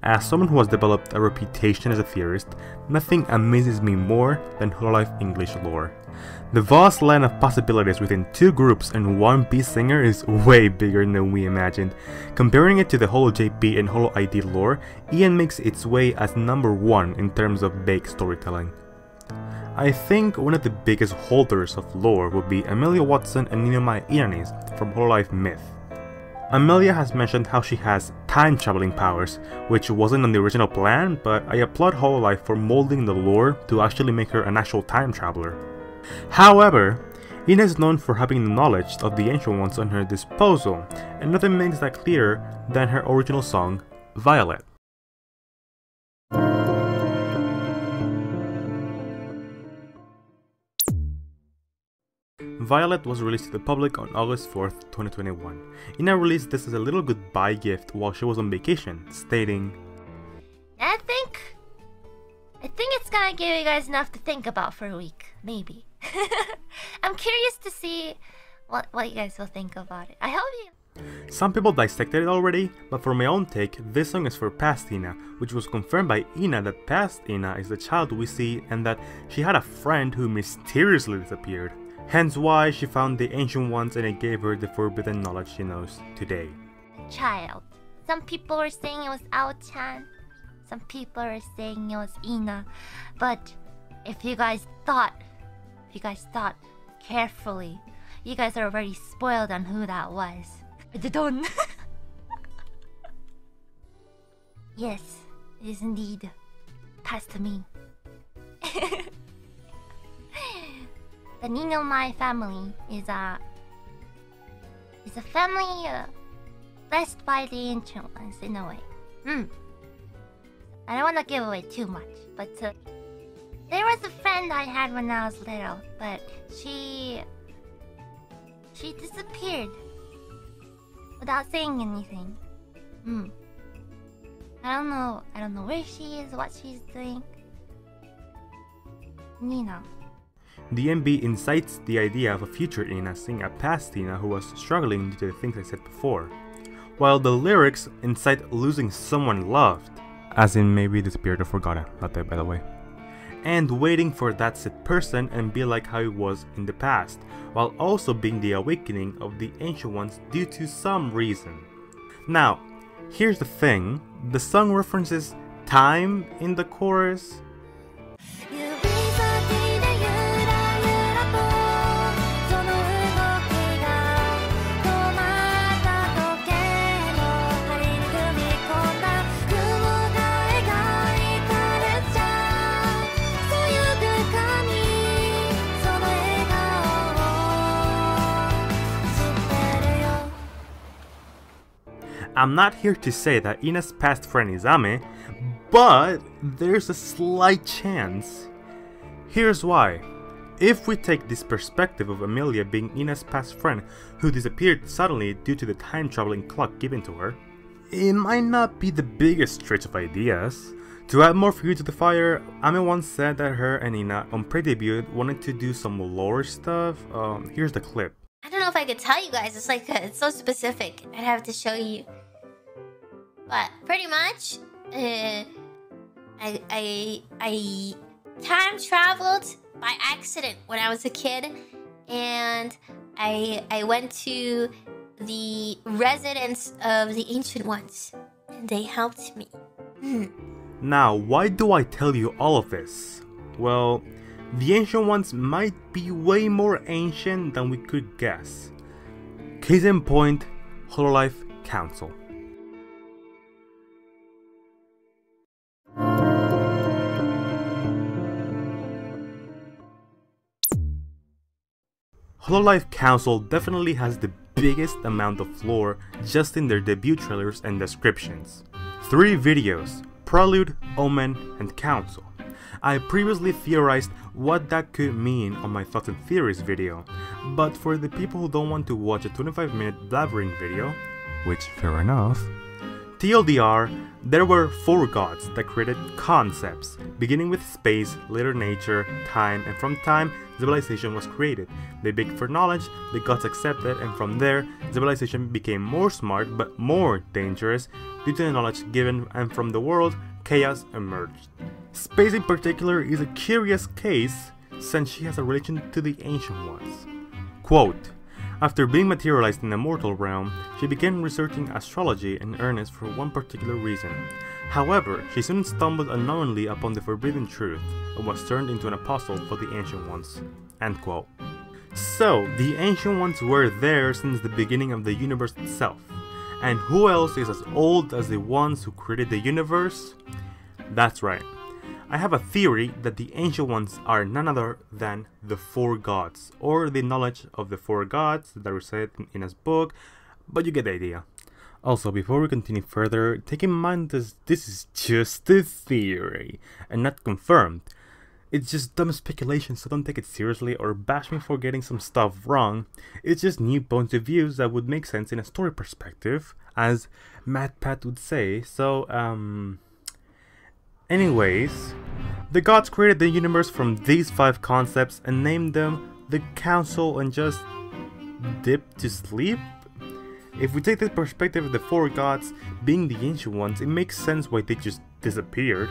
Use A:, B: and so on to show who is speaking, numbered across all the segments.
A: As someone who has developed a reputation as a theorist, nothing amazes me more than HololiveEN English lore. The vast land of possibilities within two groups and one VSinger is way bigger than we imagined. Comparing it to the HoloJP and holoID lore, EN makes its way as #1 in terms of vague storytelling. I think one of the biggest holders of lore would be Amelia Watson and Ninomae from HololiveEN Myth. Amelia has mentioned how she has time traveling powers, which wasn't on the original plan, but I applaud Hololive for molding the lore to actually make her an actual time traveler. However, Ina is known for having the knowledge of the Ancient Ones on her disposal, and nothing makes that clearer than her original song, Violet. Violet was released to the public on August 4th, 2021. Ina released this as a little goodbye gift while she was on vacation, stating,
B: I think it's gonna give you guys enough to think about for a week, maybe. I'm curious to see what you guys will think about it. I hope you...
A: Some people dissected it already, but for my own take, this song is for past Ina, which was confirmed by Ina that past Ina is the child we see and that she had a friend who mysteriously disappeared. Hence why she found the Ancient Ones and it gave her the forbidden knowledge she knows today.
B: Child. Some people were saying it was Ao-chan. Some people were saying it was Ina. But if you guys thought carefully, you guys are already spoiled on who that was. Done. Yes, it is indeed passed to me. The Ninomae family is a family blessed by the Ancient Ones in a way. I don't want to give away too much, but there was a friend I had when I was little, but she disappeared without saying anything. I don't know where she is, what she's doing. Nina.
A: The MB incites the idea of a future Ina seeing a past Ina who was struggling due to the things I said before, while the lyrics incite losing someone loved, as in maybe disappeared or forgotten, not that by the way, and waiting for that said person and be like how it was in the past, while also being the awakening of the Ancient Ones due to some reason. Now, here's the thing, the song references time in the chorus. I'm not here to say that Ina's past friend is Ame, but there's a slight chance. Here's why. If we take this perspective of Amelia being Ina's past friend who disappeared suddenly due to the time traveling clock given to her, it might not be the biggest stretch of ideas. To add more fuel to the fire, Ame once said that her and Ina on pre-debut wanted to do some lore stuff. Here's the clip.
B: I don't know if I could tell you guys, it's so specific. I'd have to show you. But pretty much, I time traveled by accident when I was a kid, and I went to the residence of the Ancient Ones, and they helped me.
A: Now, why do I tell you all of this? Well, the Ancient Ones might be way more ancient than we could guess. Case in point, holoCouncil. holoCouncil definitely has the biggest amount of lore just in their debut trailers and descriptions. 3 videos, Prelude, Omen, and Council. I previously theorized what that could mean on my thoughts and theories video, but for the people who don't want to watch a 25-minute blabbering video, which fair enough, TLDR, there were 4 gods that created concepts, beginning with space, later nature, time, and from time, civilization was created. They begged for knowledge, the gods accepted, and from there, civilization became more smart but more dangerous due to the knowledge given, and from the world, chaos emerged. Space in particular is a curious case since she has a relation to the Ancient Ones. Quote, after being materialized in the mortal realm, she began researching astrology in earnest for one particular reason. However, she soon stumbled unknowingly upon the forbidden truth and was turned into an apostle for the Ancient Ones. End quote. So, the Ancient Ones were there since the beginning of the universe itself. And who else is as old as the ones who created the universe? That's right. I have a theory that the Ancient Ones are none other than the 4 gods, or the knowledge of the 4 gods that are said in his book, but you get the idea. Also, before we continue further, take in mind that this is just a theory, and not confirmed. It's just dumb speculation, so don't take it seriously or bash me for getting some stuff wrong. It's just new points of views that would make sense in a story perspective, as Matt Pat would say, so, Anyways, the gods created the universe from these 5 concepts and named them the Council and just dipped to sleep? If we take the perspective of the 4 gods being the Ancient Ones, it makes sense why they just disappeared.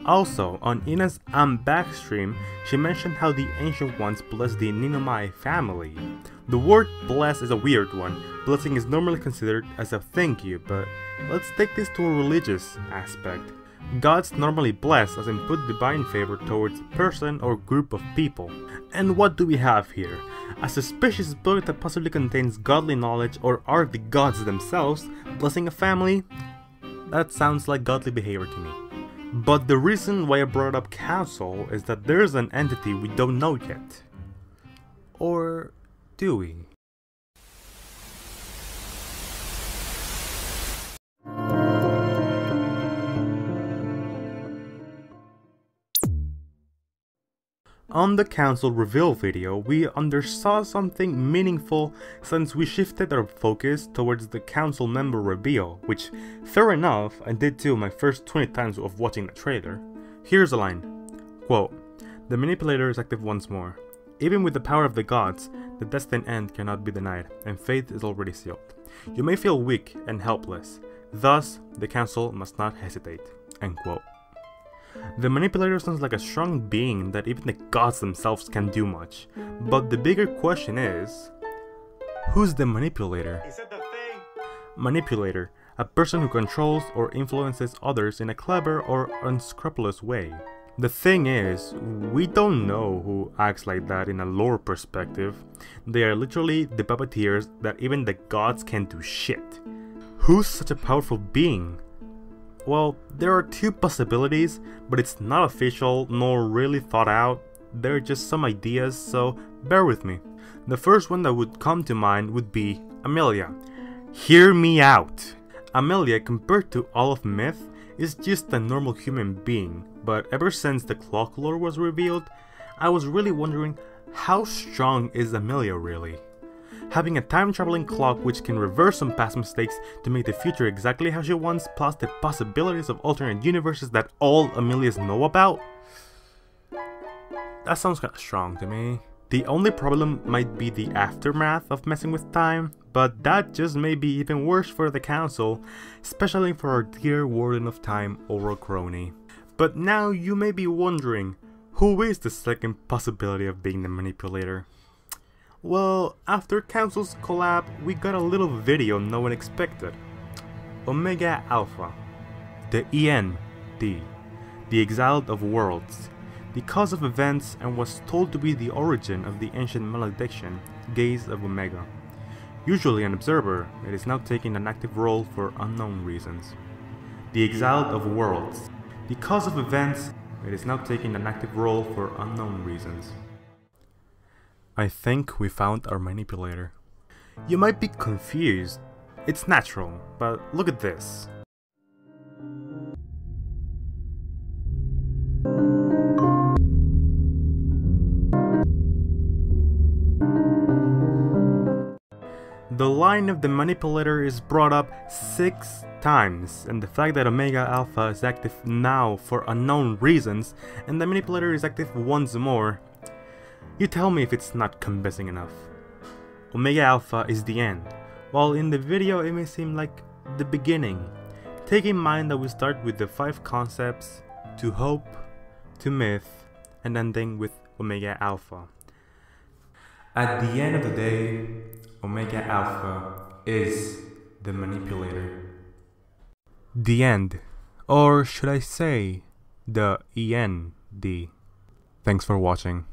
A: Also, on Ina's I'm Back stream, she mentioned how the Ancient Ones bless the Ninomae family. The word bless is a weird one. Blessing is normally considered as a thank you, but let's take this to a religious aspect. Gods normally bless as in put divine favor towards a person or group of people. And what do we have here? A suspicious book that possibly contains godly knowledge, or are the gods themselves blessing a family? That sounds like godly behavior to me. But the reason why I brought up Council is that there's an entity we don't know yet. Or do we? On the Council reveal video, we undersaw something meaningful since we shifted our focus towards the Council member reveal, which, fair enough, I did too my first 20 times of watching the trailer. Here's a line. Quote, the Manipulator is active once more. Even with the power of the gods, the destined end cannot be denied, and fate is already sealed. You may feel weak and helpless. Thus, the Council must not hesitate. End quote. The Manipulator sounds like a strong being that even the gods themselves can do much. But the bigger question is, who's the Manipulator? He said the thing. Manipulator, a person who controls or influences others in a clever or unscrupulous way. The thing is, we don't know who acts like that in a lore perspective. They are literally the puppeteers that even the gods can't do shit. Who's such a powerful being? Well, there are 2 possibilities, but it's not official nor really thought out. They're just some ideas, so bear with me. The first one that would come to mind would be Amelia. Hear me out! Amelia, compared to all of myth, is just a normal human being, but ever since the clock lore was revealed, I was really wondering, how strong is Amelia really? Having a time-traveling clock which can reverse some past mistakes to make the future exactly how she wants, plus the possibilities of alternate universes that all Amelias know about? That sounds kinda strong to me. The only problem might be the aftermath of messing with time, but that just may be even worse for the Council, especially for our dear Warden of Time, Ouro Kronii. But now you may be wondering, who is the second possibility of being the Manipulator? Well, after Council's collab, we got a little video no one expected. Omega Alpha, the EN, the Exiled of Worlds, the cause of events and was told to be the origin of the ancient malediction, Gaze of Omega. Usually an observer, it is now taking an active role for unknown reasons. The Exiled of Worlds, the cause of events, it is now taking an active role for unknown reasons. I think we found our Manipulator. You might be confused. It's natural, but look at this. The line of the Manipulator is brought up 6 times, and the fact that Omega Alpha is active now for unknown reasons, and the Manipulator is active once more, you tell me if it's not convincing enough. Omega Alpha is the end, while in the video it may seem like the beginning. Take in mind that we start with the 5 concepts, to hope, to myth, and ending with Omega Alpha. At the end of the day, Omega Alpha is the Manipulator. The end, or should I say, the END. Thanks for watching.